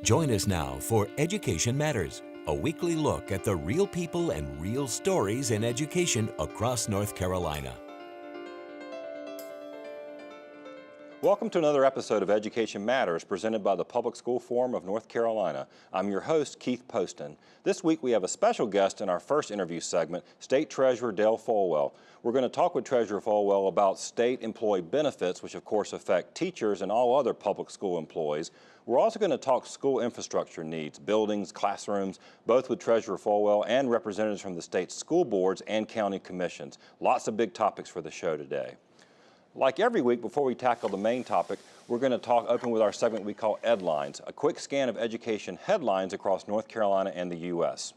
Join us now for Education Matters, a weekly look at the real people and real stories in education across North Carolina. Welcome to another episode of Education Matters presented by the Public School Forum of North Carolina. I'm your host, Keith Poston. This week we have a special guest in our first interview segment, State Treasurer Dale Folwell. We're going to talk with Treasurer Folwell about state employee benefits, which of course affect teachers and all other public school employees. We're also going to talk school infrastructure needs, buildings, classrooms, both with Treasurer Folwell and representatives from the state school boards and county commissions. Lots of big topics for the show today. Like every week, before we tackle the main topic, we're going to open with our segment we call Edlines, a quick scan of education headlines across North Carolina and the U.S.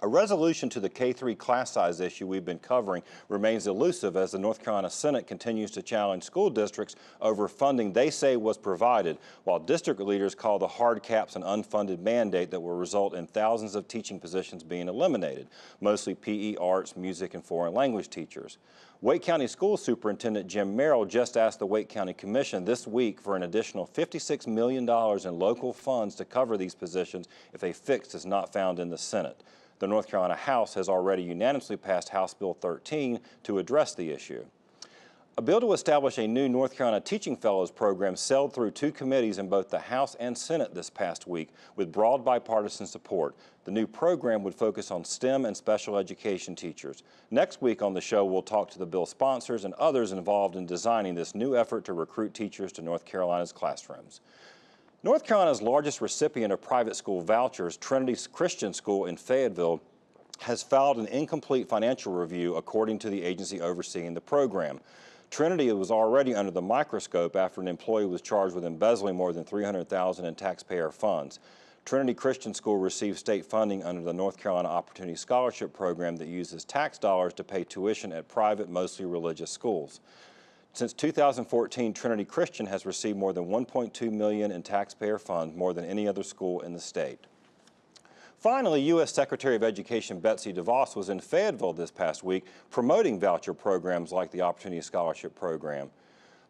A resolution to the K-3 class size issue we've been covering remains elusive as the North Carolina Senate continues to challenge school districts over funding they say was provided, while district leaders call the hard caps an unfunded mandate that will result in thousands of teaching positions being eliminated, mostly PE, arts, music, and foreign language teachers. Wake County School Superintendent Jim Merrill just asked the Wake County Commission this week for an additional $56 million in local funds to cover these positions if a fix is not found in the Senate. The North Carolina House has already unanimously passed House Bill 13 to address the issue. A bill to establish a new North Carolina Teaching Fellows program sailed through two committees in both the House and Senate this past week with broad bipartisan support. The new program would focus on STEM and special education teachers. Next week on the show, we'll talk to the bill sponsors and others involved in designing this new effort to recruit teachers to North Carolina's classrooms. North Carolina's largest recipient of private school vouchers, Trinity Christian School in Fayetteville, has filed an incomplete financial review according to the agency overseeing the program. Trinity was already under the microscope after an employee was charged with embezzling more than $300,000 in taxpayer funds. Trinity Christian School receives state funding under the North Carolina Opportunity Scholarship Program that uses tax dollars to pay tuition at private, mostly religious schools. Since 2014, Trinity Christian has received more than $1.2 million in taxpayer funds, more than any other school in the state. Finally, U.S. Secretary of Education Betsy DeVos was in Fayetteville this past week promoting voucher programs like the Opportunity Scholarship Program.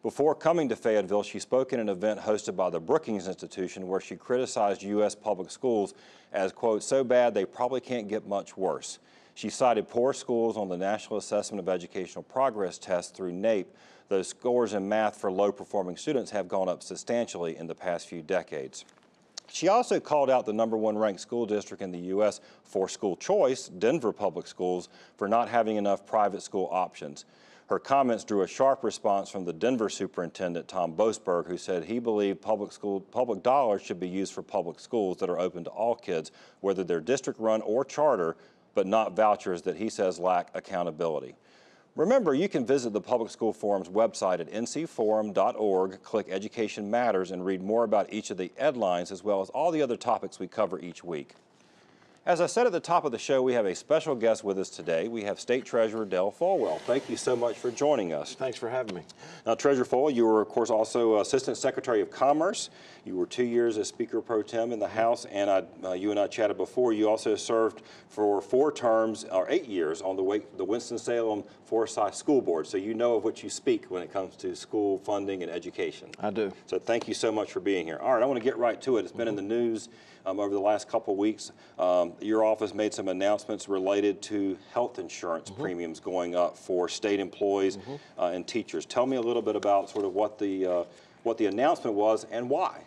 Before coming to Fayetteville, she spoke at an event hosted by the Brookings Institution where she criticized U.S. public schools as, quote, so bad they probably can't get much worse. She cited poor schools on the National Assessment of Educational Progress test through NAEP. Those scores in math for low-performing students have gone up substantially in the past few decades. She also called out the #1 ranked school district in the U.S. for school choice, Denver Public Schools, for not having enough private school options. Her comments drew a sharp response from the Denver superintendent, Tom Boasberg, who said he believed public dollars should be used for public schools that are open to all kids, whether they're district-run or charter, but not vouchers that he says lack accountability. Remember, you can visit the Public School Forum's website at ncforum.org, click Education Matters, and read more about each of the headlines as well as all the other topics we cover each week. As I said at the top of the show, we have a special guest with us today. We have State Treasurer Dale Folwell. Thank you so much for joining us. Thanks for having me. Now, Treasurer Folwell, you were, of course, also Assistant Secretary of Commerce. You were 2 years as Speaker Pro Tem in the House, and you and I chatted before. You also served for 4 terms, or 8 years, on the Winston-Salem Forsyth School Board. So you know of what you speak when it comes to school funding and education. I do. So thank you so much for being here. All right, I want to get right to it. It's been in the news over the last couple of weeks. Your office made some announcements related to health insurance premiums going up for state employees and teachers. Tell me a little bit about sort of what the announcement was and why.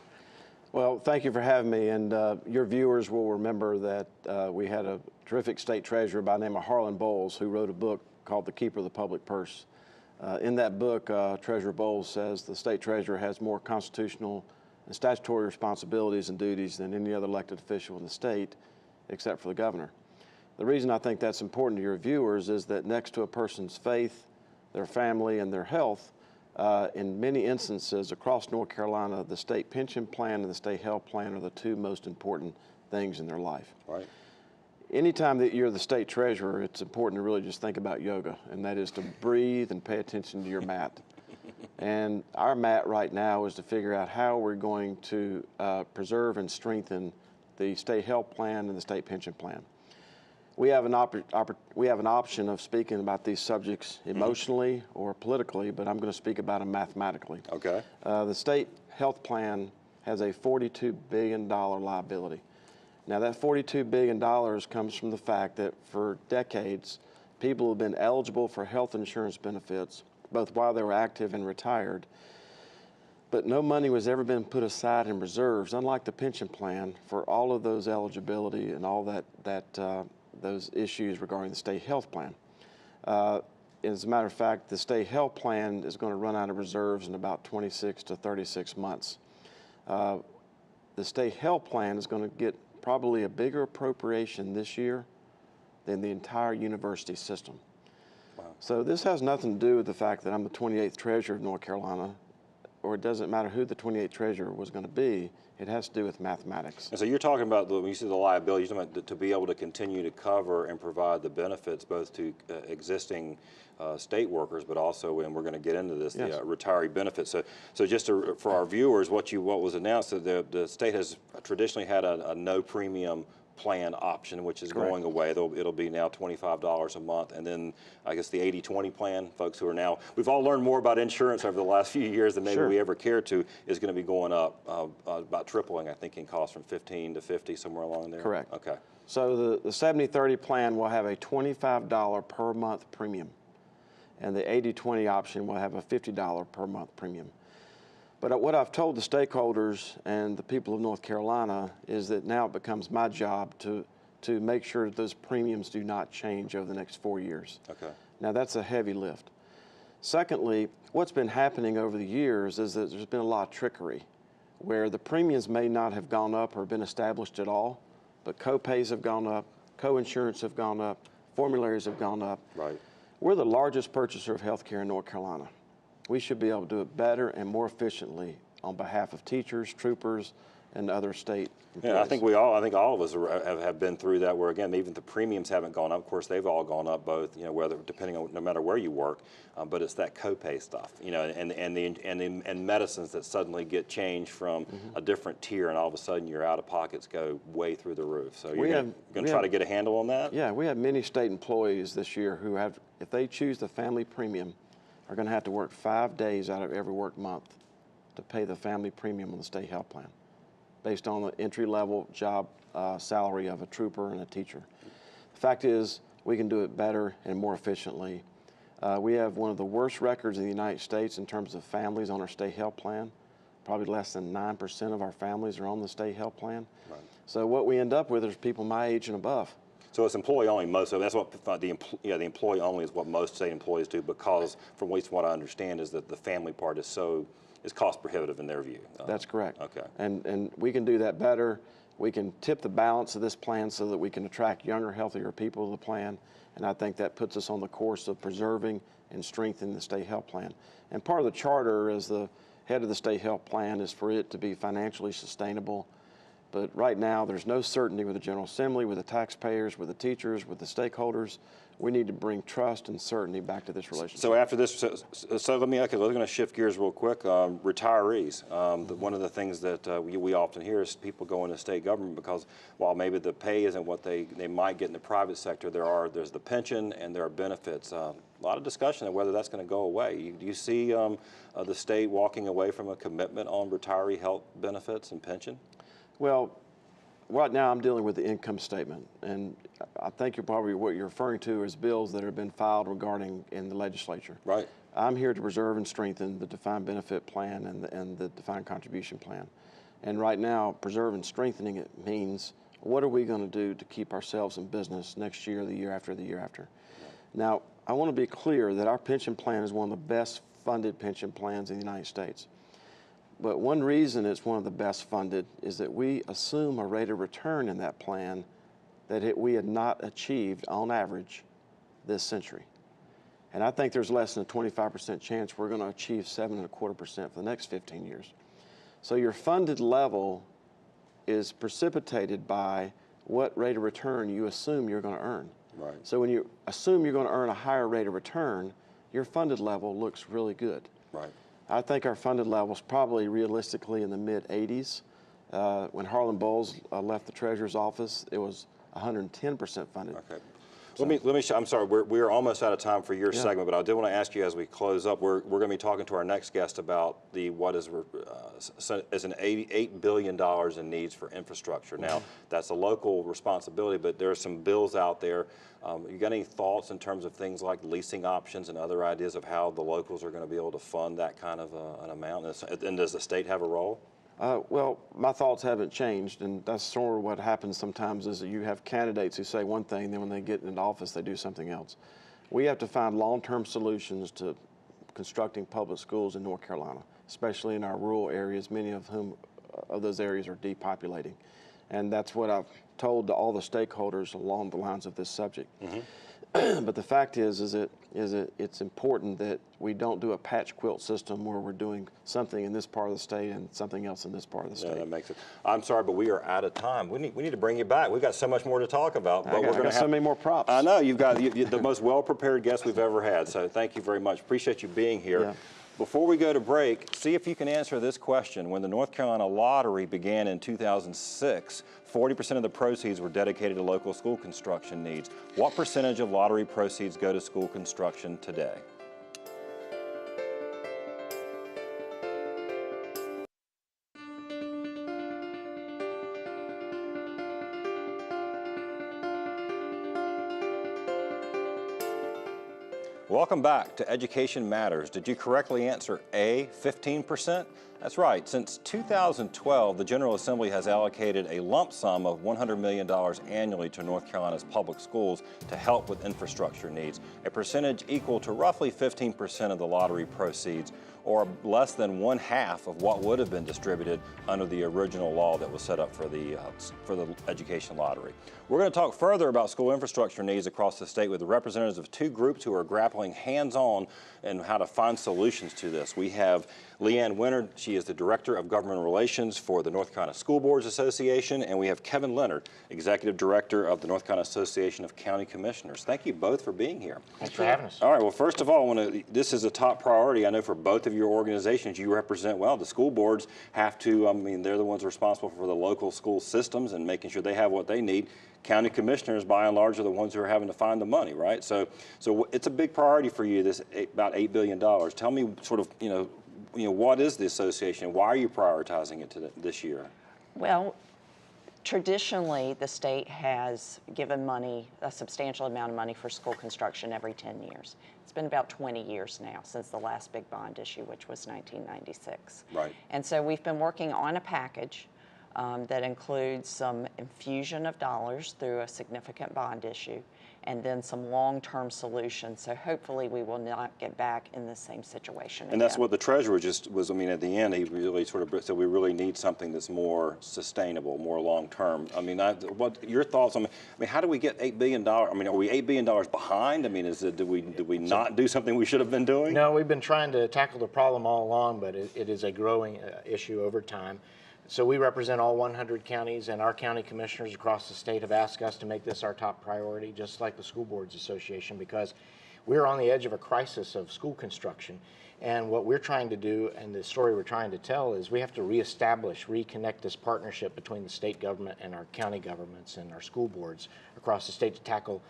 Well, thank you for having me, and your viewers will remember that we had a terrific state treasurer by the name of Harlan Bowles who wrote a book called The Keeper of the Public Purse. In that book, Treasurer Bowles says the state treasurer has more constitutional and statutory responsibilities and duties than any other elected official in the state, except for the governor. The reason I think that's important to your viewers is that next to a person's faith, their family, and their health, in many instances across North Carolina, the state pension plan and the state health plan are the 2 most important things in their life. Right. Anytime that you're the state treasurer, it's important to really just think about yoga, and that is to breathe and pay attention to your mat. And our mat right now is to figure out how we're going to preserve and strengthen the state health plan and the state pension plan. We have an option of speaking about these subjects emotionally or politically, but I'm going to speak about them mathematically. Okay. The state health plan has a $42 billion liability. Now that $42 billion comes from the fact that for decades, people have been eligible for health insurance benefits, both while they were active and retired, but no money was ever been put aside in reserves, unlike the pension plan, for all of those eligibility and all those issues regarding the state health plan. As a matter of fact, the state health plan is going to run out of reserves in about 26 to 36 months. The state health plan is going to get probably a bigger appropriation this year than the entire university system. Wow. So this has nothing to do with the fact that I'm the 28th treasurer of North Carolina, or it doesn't matter who the 28th treasurer was going to be. It has to do with mathematics. And so you're talking about, when you say the liability, you're talking about to be able to continue to cover and provide the benefits both to existing state workers, but also, and we're going to get into this, yes, the retiree benefits. So just for our viewers, what was announced, that the state has traditionally had a no premium plan option, which is correct, going away. It'll be now $25 a month. And then I guess the 80-20 plan, folks who are now, we've all learned more about insurance over the last few years than maybe sure, we ever cared to, is going to be going up, about tripling, I think, in cost from 15 to 50, somewhere along there. correct. Okay. So the 70-30 plan will have a $25 per month premium, and the 80-20 option will have a $50 per month premium. But what I've told the stakeholders and the people of North Carolina is that now it becomes my job to make sure that those premiums do not change over the next 4 years. Okay. Now that's a heavy lift. Secondly, what's been happening over the years is that there's been a lot of trickery where the premiums may not have gone up or been established at all, but co-pays have gone up, co-insurance have gone up, formularies have gone up. Right. We're the largest purchaser of health care in North Carolina. We should be able to do it better and more efficiently on behalf of teachers, troopers, and other state employees. Yeah, I think all of us have been through that, where again, even the premiums haven't gone up. Of course, they've all gone up, both, whether, depending on, no matter where you work, but it's that copay stuff, and medicines that suddenly get changed from a different tier, and all of a sudden your out-of-pockets go way through the roof. So you're going to try to get a handle on that? Yeah, we have many state employees this year who have, if they choose the family premium, are going to have to work 5 days out of every work month to pay the family premium on the state health plan, based on the entry-level job salary of a trooper and a teacher. The fact is, we can do it better and more efficiently. We have one of the worst records in the United States in terms of families on our state health plan. Probably less than 9% of our families are on the state health plan. Right. So what we end up with is people my age and above. So it's employee only. So that's what the employee only is what most state employees do, because from at least what I understand is that the family part is cost prohibitive in their view. That's correct. Okay. And we can do that better. We can tip the balance of this plan so that we can attract younger, healthier people to the plan. And I think that puts us on the course of preserving and strengthening the state health plan. And part of the charter as the head of the state health plan is for it to be financially sustainable. But right now, there's no certainty with the General Assembly, with the taxpayers, with the teachers, with the stakeholders. We need to bring trust and certainty back to this relationship. So after this, so let me, okay, we're going to shift gears real quick. Retirees. One of the things that we often hear is people go into state government because while maybe the pay isn't what they might get in the private sector, there's the pension and there are benefits. A lot of discussion of whether that's going to go away. Do you see the state walking away from a commitment on retiree health benefits and pension? Well, right now I'm dealing with the income statement, and I think what you're referring to is bills that have been filed regarding in the legislature. Right. I'm here to preserve and strengthen the defined benefit plan and the defined contribution plan. And right now, preserve and strengthening it means what are we going to do to keep ourselves in business next year, the year after, the year after. Right. Now, I want to be clear that our pension plan is one of the best funded pension plans in the United States. But one reason it's one of the best funded is that we assume a rate of return in that plan that we had not achieved on average this century. And I think there's less than a 25% chance we're going to achieve 7.25% for the next 15 years. So your funded level is precipitated by what rate of return you assume you're going to earn. Right. So when you assume you're going to earn a higher rate of return, your funded level looks really good. Right. I think our funded level is probably realistically in the mid-80s. When Harlan Bowles left the Treasurer's office, it was 110% funded. Okay. So. I'm sorry, we're almost out of time for your segment, but I did want to ask you as we close up, we're going to be talking to our next guest about what is an $8 billion in needs for infrastructure. Now, that's a local responsibility, but there are some bills out there. You got any thoughts in terms of things like leasing options and other ideas of how the locals are going to be able to fund that kind of an amount? And does the state have a role? Well, my thoughts haven't changed, and that's sort of what happens sometimes is that you have candidates who say one thing, then when they get into office, they do something else. We have to find long-term solutions to constructing public schools in North Carolina, especially in our rural areas, many of those areas are depopulating. And that's what I've told to all the stakeholders along the lines of this subject. But the fact is that it's important that we don't do a patch quilt system where we're doing something in this part of the state and something else in this part of the state. Yeah, that makes it. I'm sorry, but we are out of time. We need to bring you back. We've got so much more to talk about. But I got so many more props. I know you've got the most well-prepared guest we've ever had. So thank you very much. Appreciate you being here. Yeah. Before we go to break, see if you can answer this question. When the North Carolina lottery began in 2006, 40% of the proceeds were dedicated to local school construction needs. What percentage of lottery proceeds go to school construction today? Welcome back to Education Matters. Did you correctly answer A, 15%? That's right. Since 2012, the General Assembly has allocated a lump sum of $100 million annually to North Carolina's public schools to help with infrastructure needs, a percentage equal to roughly 15% of the lottery proceeds, or less than 1/2 of what would have been distributed under the original law that was set up for the education lottery. We're going to talk further about school infrastructure needs across the state with the representatives of two groups who are grappling hands-on in how to find solutions to this. We have Leanne Wennard. She is the Director of Government Relations for the North Carolina School Boards Association, and we have Kevin Leonard, Executive Director of the North Carolina Association of County Commissioners. Thank you both for being here. Thanks for having us. All right, well, first of all, this is a top priority, I know, for both of your organizations. You represent, well, the school boards have to, they're the ones responsible for the local school systems and making sure they have what they need. County commissioners, by and large, are the ones who are having to find the money, right? So it's a big priority for you, about $8 billion. Tell me sort of, what is the association? Why are you prioritizing it this year? Well, traditionally, the state has given money, a substantial amount of money for school construction every 10 years. It's been about 20 years now since the last big bond issue, which was 1996. Right. And so we've been working on a package that includes some infusion of dollars through a significant bond issue, and then some long-term solutions. So hopefully we will not get back in the same situation again. And that's what the treasurer was, at the end, he really sort of said we really need something that's more sustainable, more long-term. What your thoughts on, how do we get $8 billion? Are we $8 billion behind? Did we not do something we should have been doing? No, we've been trying to tackle the problem all along, but it is a growing issue over time. So we represent all 100 counties, and our county commissioners across the state have asked us to make this our top priority, just like the School Boards Association, because we're on the edge of a crisis of school construction. And what we're trying to do, and the story we're trying to tell, is we have to reconnect this partnership between the state government and our county governments and our school boards across the state to tackle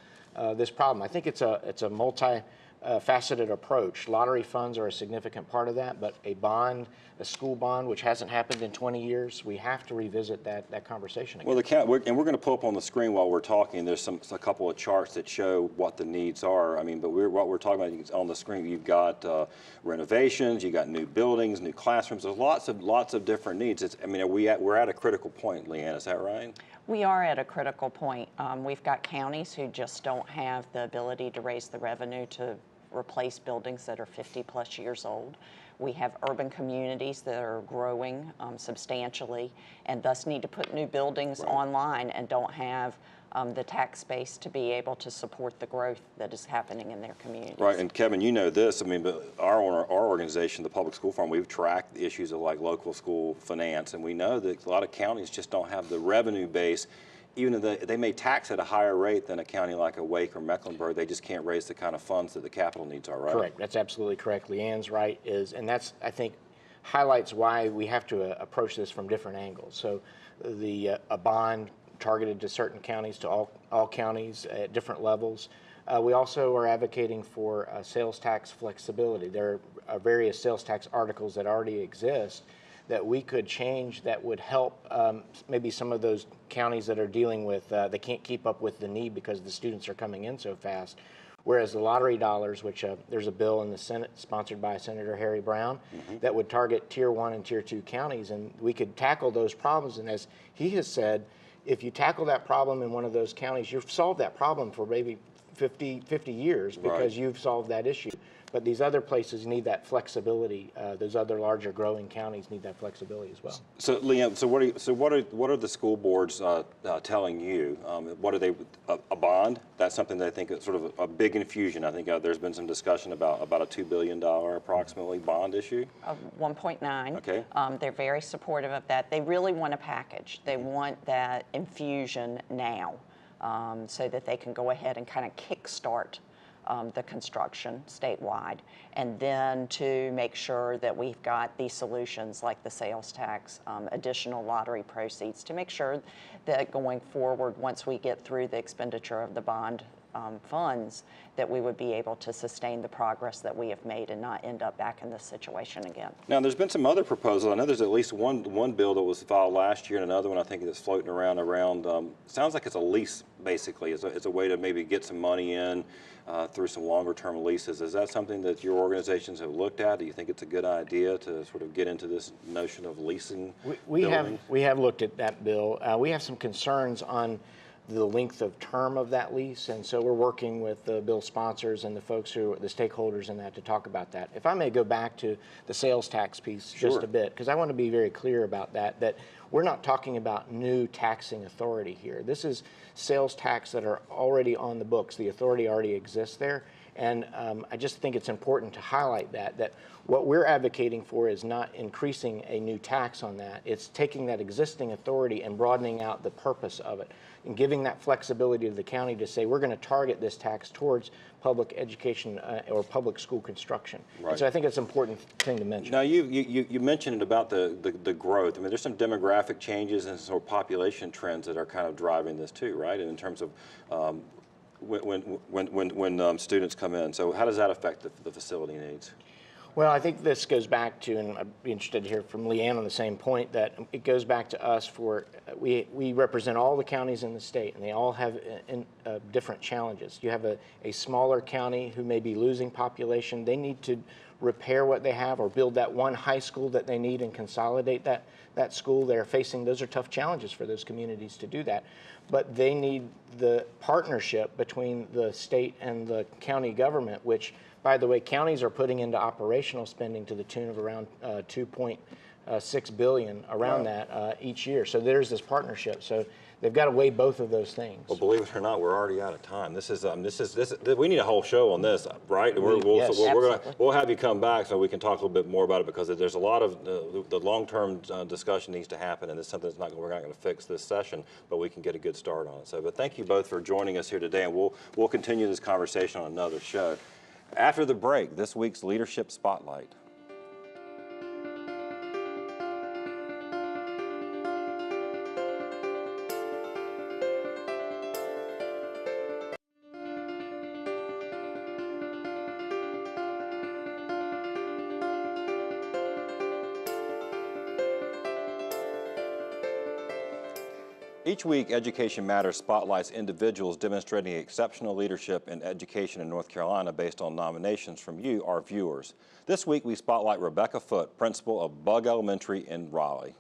this problem. I think it's a multi-faceted approach. Lottery funds are a significant part of that, but a school bond, which hasn't happened in 20 years, we have to revisit that conversation again. Well, we're going to pull up on the screen while we're talking. There's a couple of charts that show what the needs are. But what we're talking about on the screen, you've got renovations, you've got new buildings, new classrooms. There's lots of different needs. We're at a critical point, Leanne. Is that right? We are at a critical point. We've got counties who just don't have the ability to raise the revenue to replace buildings that are 50+ years old. We have urban communities that are growing substantially and thus need to put new buildings online and don't have the tax base to be able to support the growth that is happening in their communities. Right, and Kevin, you know this, but our organization, the Public School Forum, we've tracked the issues of like local school finance, and we know that a lot of counties just don't have the revenue base. Even though they may tax at a higher rate than a county like a Wake or Mecklenburg, they just can't raise the kind of funds that the capital needs are, right? Correct. That's absolutely correct. Leanne's right, and that's, I think, highlights why we have to approach this from different angles. So a bond targeted to certain counties, to all counties at different levels. We also are advocating for sales tax flexibility. There are various sales tax articles that already exist that we could change that would help maybe some of those counties that are dealing with, they can't keep up with the need because the students are coming in so fast. Whereas the lottery dollars, which there's a bill in the Senate sponsored by Senator Harry Brown that would target Tier 1 and Tier 2 counties, and we could tackle those problems. And as he has said, if you tackle that problem in one of those counties, you've solved that problem for maybe 50 years because you've solved that issue. But these other places need that flexibility. Those other larger growing counties need that flexibility as well. So, Liam, what are the school boards telling you? What are they? A bond? That's something they think is sort of a big infusion. I think there's been some discussion about a $2 billion approximately bond issue. 1.9. Okay. They're very supportive of that. They really want a package. They want that infusion now, so that they can go ahead and kind of kickstart the construction statewide, and then to make sure that we've got these solutions like the sales tax, additional lottery proceeds, to make sure that going forward, once we get through the expenditure of the bond funds, that we would be able to sustain the progress that we have made and not end up back in this situation again. Now, there's been some other proposals. I know there's at least one bill that was filed last year, and another one I think that's floating around. Sounds like it's a lease, basically. It's a way to maybe get some money in through some longer-term leases. Is that something that your organizations have looked at? Do you think it's a good idea to sort of get into this notion of leasing? We have looked at that bill. We have some concerns on the length of term of that lease, and so we're working with the bill sponsors and the folks the stakeholders in that to talk about that. If I may go back to the sales tax piece just a bit, because I want to be very clear about that we're not talking about new taxing authority here. This is sales tax that are already on the books. The authority already exists there, and I just think it's important to highlight that what we're advocating for is not increasing a new tax on that. It's taking that existing authority and broadening out the purpose of it and giving that flexibility to the county to say we're going to target this tax towards public education or public school construction. Right. And so I think it's an important thing to mention. Now, you mentioned about the growth. I mean, there's some demographic changes and sort of population trends that are kind of driving this too, right? And in terms of when students come in. So how does that affect the facility needs? Well, I think this goes back to, and I'd be interested to hear from Leanne on the same point, that it goes back to us for, we represent all the counties in the state, and they all have different challenges. You have a smaller county who may be losing population. They need to repair what they have or build that one high school that they need and consolidate that school. They're facing, those are tough challenges for those communities to do that. But they need the partnership between the state and the county government, which, by the way, counties are putting into operational spending to the tune of around $2.6 billion around that each year. So there's this partnership. So they've got to weigh both of those things. Well, believe it or not, we're already out of time. This is we need a whole show on this, right? We'll have you come back so we can talk a little bit more about it, because there's a lot of the long-term discussion needs to happen, and it's something that's we're not going to fix this session, but we can get a good start on it. So, but thank you both for joining us here today, and we'll continue this conversation on another show. After the break, this week's Leadership Spotlight. Each week, Education Matters spotlights individuals demonstrating exceptional leadership in education in North Carolina based on nominations from you, our viewers. This week, we spotlight Rebecca Foote, principal of Bug Elementary in Raleigh.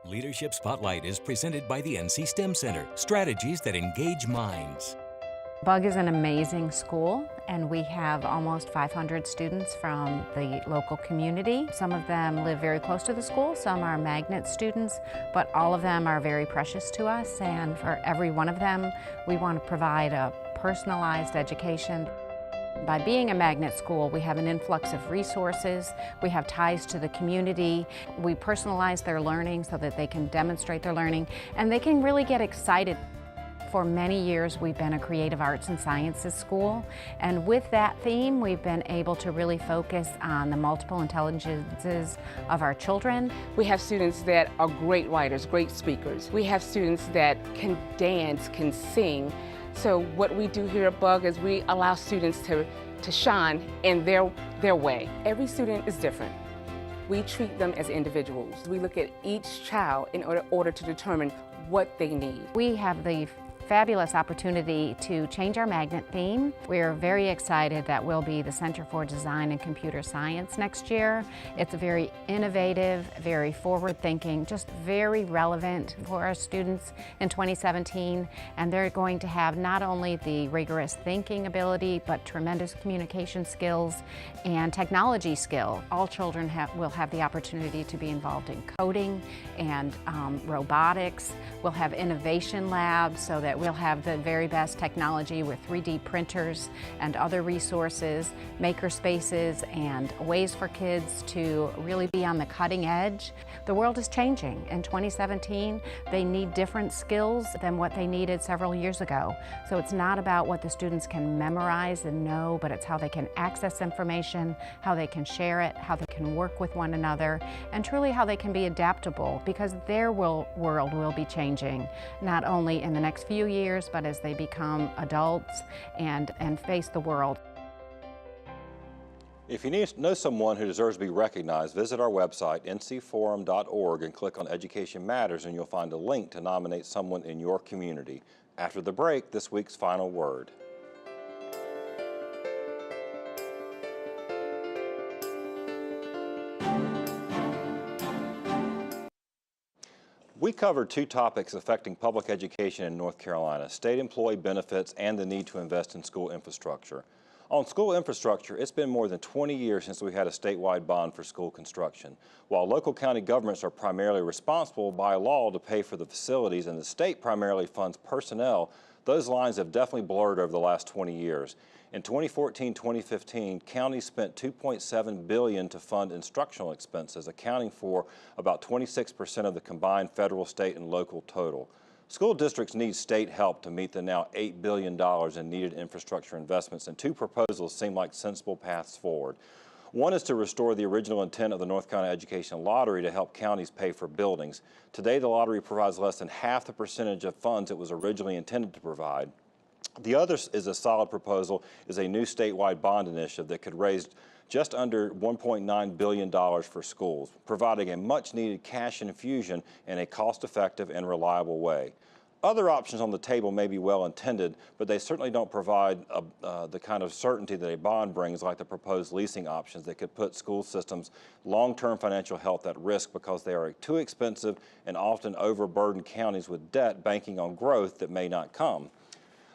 Leadership Spotlight is presented by the NC STEM Center, strategies that engage minds. Bug is an amazing school, and we have almost 500 students from the local community. Some of them live very close to the school, some are magnet students, but all of them are very precious to us, and for every one of them, we want to provide a personalized education. By being a magnet school, we have an influx of resources, we have ties to the community, we personalize their learning so that they can demonstrate their learning, and they can really get excited. For many years, we've been a creative arts and sciences school, and with that theme, we've been able to really focus on the multiple intelligences of our children. We have students that are great writers, great speakers. We have students that can dance, can sing. So what we do here at Bug is we allow students to shine in their way. Every student is different. We treat them as individuals. We look at each child in order to determine what they need. We have the fabulous opportunity to change our magnet theme. We're very excited that we'll be the Center for Design and Computer Science next year. It's very innovative, very forward-thinking, just very relevant for our students in 2017. And they're going to have not only the rigorous thinking ability, but tremendous communication skills and technology skill. All children will have the opportunity to be involved in coding and robotics. We'll have innovation labs so that we'll have the very best technology with 3D printers and other resources, maker spaces, and ways for kids to really be on the cutting edge. The world is changing. In 2017, they need different skills than what they needed several years ago. So it's not about what the students can memorize and know, but it's how they can access information, how they can share it, how they can work with one another, and truly how they can be adaptable, because their world will be changing, not only in the next few years, but as they become adults and face the world. If you know someone who deserves to be recognized, visit our website, ncforum.org, and click on Education Matters, and you'll find a link to nominate someone in your community. After the break, this week's final word. We covered two topics affecting public education in North Carolina: state employee benefits and the need to invest in school infrastructure. On school infrastructure, it's been more than 20 years since we had a statewide bond for school construction. While local county governments are primarily responsible by law to pay for the facilities and the state primarily funds personnel, those lines have definitely blurred over the last 20 years. In 2014-2015, counties spent $2.7 billion to fund instructional expenses, accounting for about 26% of the combined federal, state, and local total. School districts need state help to meet the now $8 billion in needed infrastructure investments, and two proposals seem like sensible paths forward. One is to restore the original intent of the North Carolina Education Lottery to help counties pay for buildings. Today, the lottery provides less than half the percentage of funds it was originally intended to provide. The other is a solid proposal, is a new statewide bond initiative that could raise just under $1.9 billion for schools, providing a much-needed cash infusion in a cost-effective and reliable way. Other options on the table may be well-intended, but they certainly don't provide the kind of certainty that a bond brings, like the proposed leasing options that could put school systems' long-term financial health at risk because they are too expensive and often overburden counties with debt banking on growth that may not come.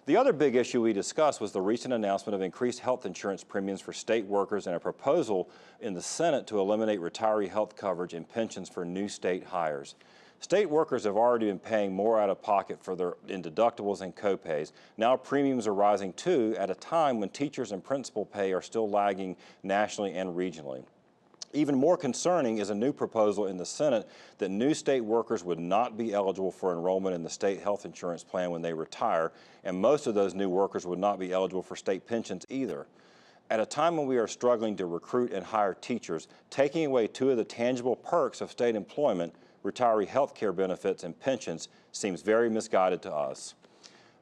The other big issue we discussed was the recent announcement of increased health insurance premiums for state workers and a proposal in the Senate to eliminate retiree health coverage and pensions for new state hires. State workers have already been paying more out of pocket in deductibles and copays. Now premiums are rising too, at a time when teachers and principal pay are still lagging nationally and regionally. Even more concerning is a new proposal in the Senate that new state workers would not be eligible for enrollment in the state health insurance plan when they retire, and most of those new workers would not be eligible for state pensions either. At a time when we are struggling to recruit and hire teachers, taking away two of the tangible perks of state employment, retiree health care benefits and pensions, seems very misguided to us.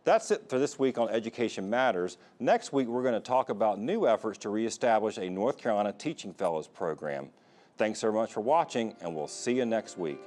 That's it for this week on Education Matters. Next week, we're going to talk about new efforts to reestablish a North Carolina Teaching Fellows program. Thanks so much for watching, and we'll see you next week.